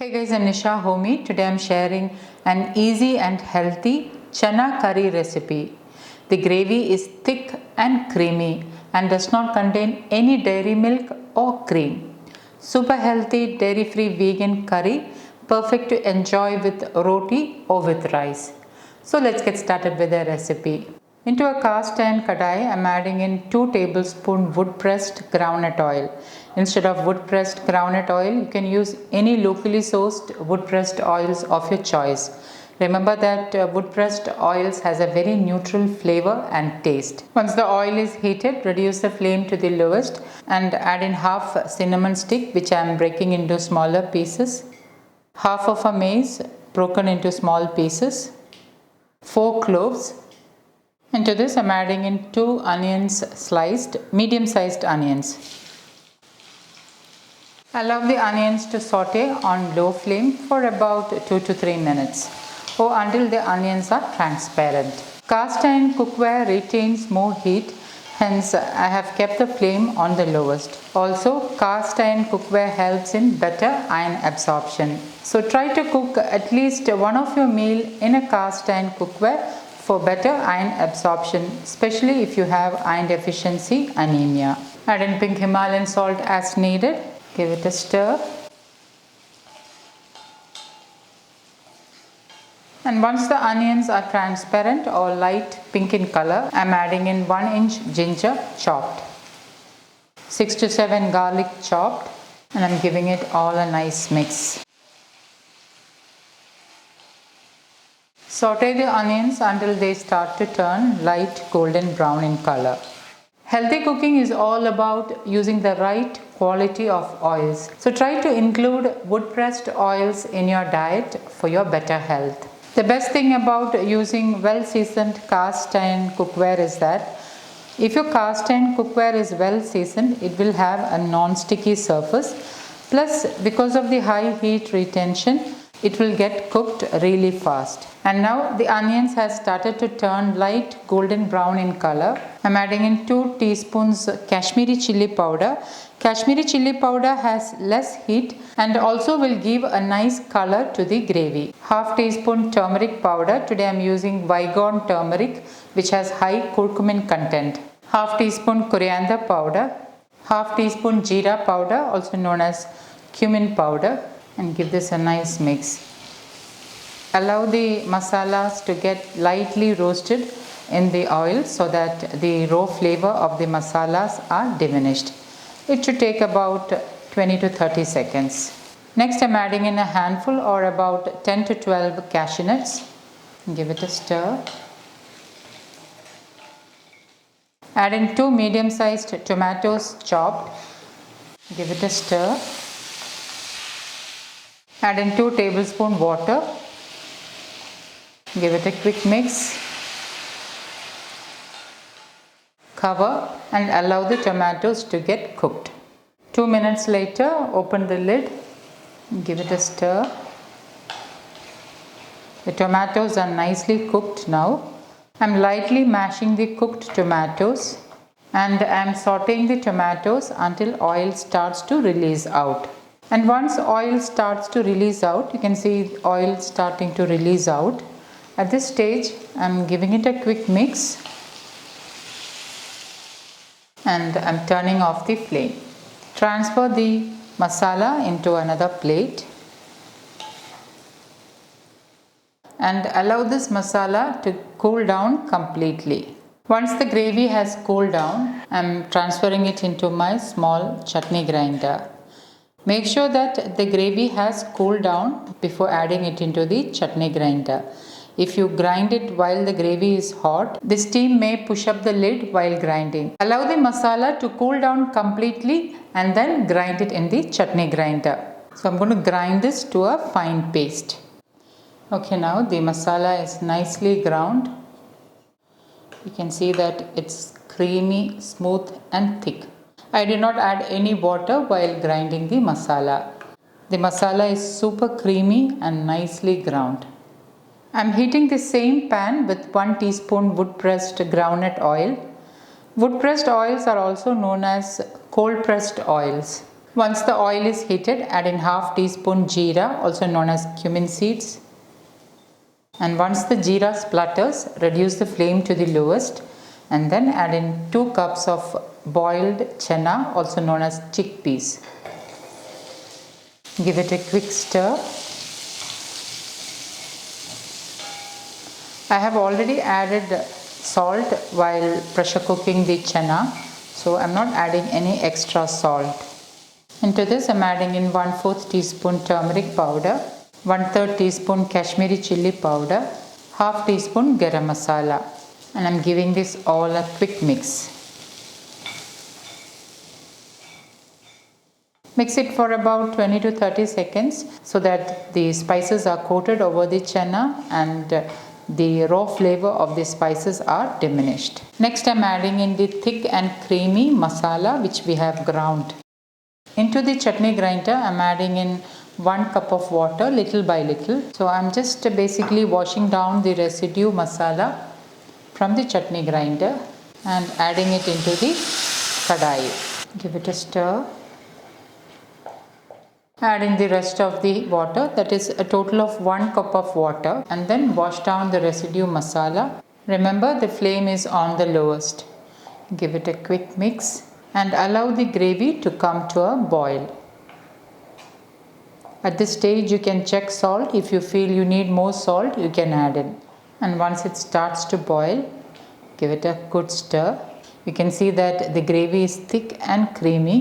Hey guys, I'm Nisa Homey. Today I'm sharing an easy and healthy chana curry recipe. The gravy is thick and creamy and does not contain any dairy milk or cream. Super healthy dairy-free vegan curry, perfect to enjoy with roti or with rice. So let's get started with the recipe. Into a cast iron kadai, I am adding in 2 tablespoons wood pressed groundnut oil. Instead of wood pressed groundnut oil, you can use any locally sourced wood pressed oils of your choice. Remember that wood pressed oils has a very neutral flavor and taste. Once the oil is heated, reduce the flame to the lowest and add in half cinnamon stick, which I am breaking into smaller pieces, half of a mace broken into small pieces, 4 cloves. Into this I am adding in 2 onions sliced, medium sized onions. Allow the onions to saute on low flame for about 2 to 3 minutes or until the onions are transparent. Cast iron cookware retains more heat, hence I have kept the flame on the lowest. Also, cast iron cookware helps in better iron absorption. So try to cook at least one of your meal in a cast iron cookware for better iron absorption, especially if you have iron deficiency anemia. Add in pink Himalayan salt as needed. Give it a stir. And once the onions are transparent or light pink in color, I am adding in 1 inch ginger chopped, 6 to 7 garlic chopped, and I am giving it all a nice mix. Saute the onions until they start to turn light golden brown in color. Healthy cooking is all about using the right quality of oils. So try to include wood pressed oils in your diet for your better health. The best thing about using well seasoned cast iron cookware is that if your cast iron cookware is well seasoned, it will have a non-sticky surface. Plus, because of the high heat retention, it will get cooked really fast. And now the onions has started to turn light golden brown in color. I'm adding in 2 teaspoons Kashmiri chili powder. Kashmiri chili powder has less heat and also will give a nice color to the gravy. Half teaspoon turmeric powder. Today I'm using Vigon turmeric, which has high curcumin content. Half teaspoon coriander powder. Half teaspoon jeera powder, also known as cumin powder, and give this a nice mix. Allow the masalas to get lightly roasted in the oil so that the raw flavor of the masalas are diminished. It should take about 20 to 30 seconds. Next, I'm adding in a handful or about 10 to 12 cashew nuts. Give it a stir. Add in 2 medium-sized tomatoes chopped. Give it a stir. Add in 2 tablespoons water. Give it a quick mix. Cover and allow the tomatoes to get cooked. 2 minutes later, open the lid. Give it a stir. The tomatoes are nicely cooked now. I am lightly mashing the cooked tomatoes and I am sauteing the tomatoes until oil starts to release out. And once oil starts to release out, you can see oil starting to release out. At this stage, I am giving it a quick mix and I am turning off the flame. Transfer the masala into another plate and allow this masala to cool down completely. Once the gravy has cooled down, I am transferring it into my small chutney grinder. Make sure that the gravy has cooled down before adding it into the chutney grinder. If you grind it while the gravy is hot, the steam may push up the lid while grinding. Allow the masala to cool down completely and then grind it in the chutney grinder. So I'm going to grind this to a fine paste. Okay, now the masala is nicely ground. You can see that it's creamy, smooth and thick. I did not add any water while grinding the masala. The masala is super creamy and nicely ground. I am heating the same pan with 1 teaspoon wood pressed groundnut oil. Wood pressed oils are also known as cold pressed oils. Once the oil is heated, add in half teaspoon jeera, also known as cumin seeds. And once the jeera splutters, reduce the flame to the lowest and then add in 2 cups of boiled chana, also known as chickpeas. Give it a quick stir. I have already added salt while pressure cooking the chana, so I'm not adding any extra salt. Into this I'm adding in 1/4 teaspoon turmeric powder, 1/3 teaspoon Kashmiri chilli powder, half teaspoon garam masala, and I'm giving this all a quick mix. Mix it for about 20 to 30 seconds so that the spices are coated over the chana and the raw flavor of the spices are diminished. Next I'm adding in the thick and creamy masala which we have ground. Into the chutney grinder I'm adding in 1 cup of water little by little. So I'm just basically washing down the residue masala from the chutney grinder and adding it into the kadai. Give it a stir. Add in the rest of the water, that is a total of 1 cup of water, and then wash down the residue masala. Remember, the flame is on the lowest. Give it a quick mix and allow the gravy to come to a boil. At this stage you can check salt. If you feel you need more salt, you can add in. And once it starts to boil, give it a good stir. You can see that the gravy is thick and creamy.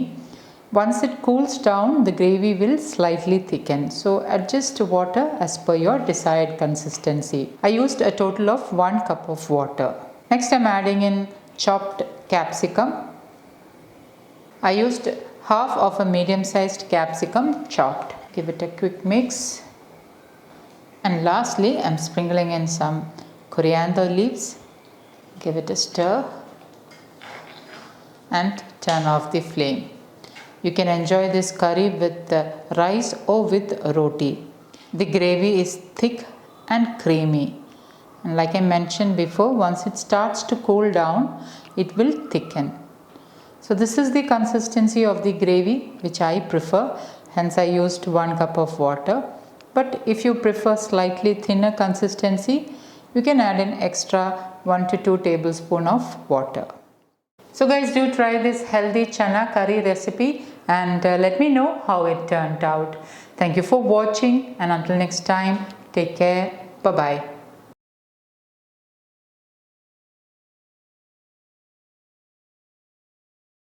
Once it cools down, the gravy will slightly thicken. So adjust water as per your desired consistency. I used a total of 1 cup of water. Next I'm adding in chopped capsicum. I used half of a medium-sized capsicum chopped. Give it a quick mix. And lastly, I'm sprinkling in some coriander leaves. Give it a stir and turn off the flame. You can enjoy this curry with rice or with roti. The gravy is thick and creamy. And like I mentioned before, once it starts to cool down, it will thicken. So this is the consistency of the gravy which I prefer. Hence I used 1 cup of water. But if you prefer slightly thinner consistency, you can add an extra 1 to 2 tablespoons of water. So guys, do try this healthy chana curry recipe and let me know how it turned out. Thank you for watching, and until next time, take care. Bye-bye.